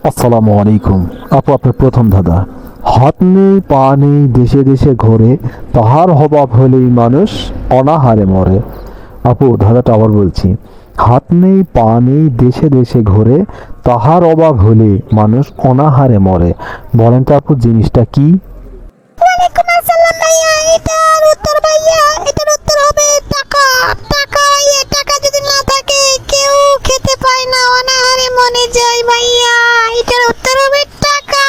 আসসালামু আলাইকুম। আপু, আপনার প্রথম ধাঁধা। হাত নেই পা নেই দেশে দেশে ঘোরে, তাহার অভাব হলেই মানুষ অনাহারে মরে। আপু, ধাঁধাটা আবার বলছি। হাত নেই পা নেই দেশে দেশে ঘোরে, তাহার অভাব হলে মানুষ অনাহারে মরে। বলেন তো আপু, জিনিসটা কি? ওয়ালাইকুম আসসালাম ভাইয়া, এটার উত্তর ভাইয়া, এটার উত্তর হবে টাকা। টাকা ভাইয়া, টাকা যদি না থাকে কেউ খেতে পায় না, অনাহারে মরে যায় ভাইয়া। এটার উত্তর হবে টাকা।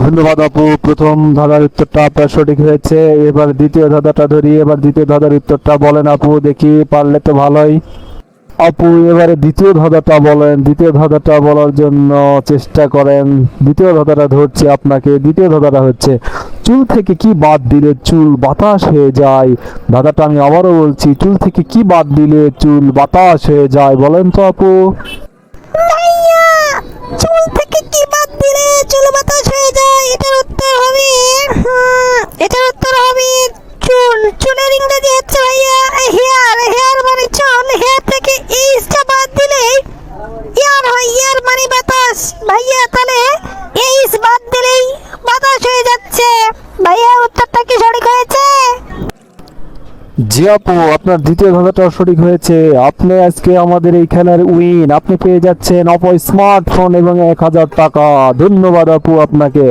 ধন্যবাদ আপু, প্রথম ধাঁধার উত্তরটা আপনার সঠিক হয়েছে। এবার দ্বিতীয় ধাঁধাটা ধরি। এবার দ্বিতীয় ধাঁধার উত্তরটা বলেন আপু, দেখি, পারলে তো ভালোই। আপু, এবারে দ্বিতীয় ধাঁধাটা বলেন। দ্বিতীয় ধাঁধাটা বলার জন্য চেষ্টা করেন। দ্বিতীয় ধাঁধাটা ধরছি আপনাকে। দ্বিতীয় ধাঁধাটা হচ্ছে, চুল থেকে কি বাদ দিলে চুল বাতাস হয়ে যায়। ধাঁধাটা আমি আবারও বলছি, চুল থেকে কি বাদ দিলে চুল বাতাস হয়ে যায়। বলেন তো আপু। ভাইয়া, চুল থেকে কি বাদ দিলে চুল বাতাস হয়ে যায়? এটার উত্তর হবে এটার উত্তর হবে চুল। চুলের ইংরেজি হচ্ছে ভাইয়া হেয়ার। হেয়ার মানে চুল, হেয়ার থেকে এইচটা বাদ দিলে ইয়ার হয়। ইয়ার মানে বাতাস ভাইয়া, তাহলে এইচ বাদ দিলেই বাতাস হয়ে যাচ্ছে। ভাইয়া, উত্তরটা কি সঠিক হয়েছে? জি আপু, আপনার দ্বিতীয় ধাঁধাটা সঠিক হয়েছে। আপনি আজকে আমাদের এই খেলার উইন। আপনি পেয়ে যাচ্ছেন অপো স্মার্টফোন এবং 1000 টাকা। ধন্যবাদ আপু আপনাকে।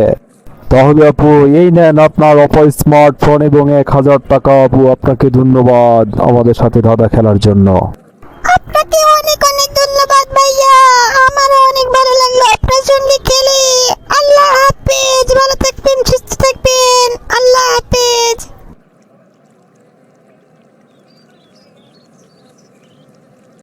তাহলে আপু, এই নেন আপনার অপো স্মার্টফোন এবং 1000 টাকা। আপু, আপনাকে ধন্যবাদ আমাদের সাথে ধাঁধা খেলার জন্য। আপনাকে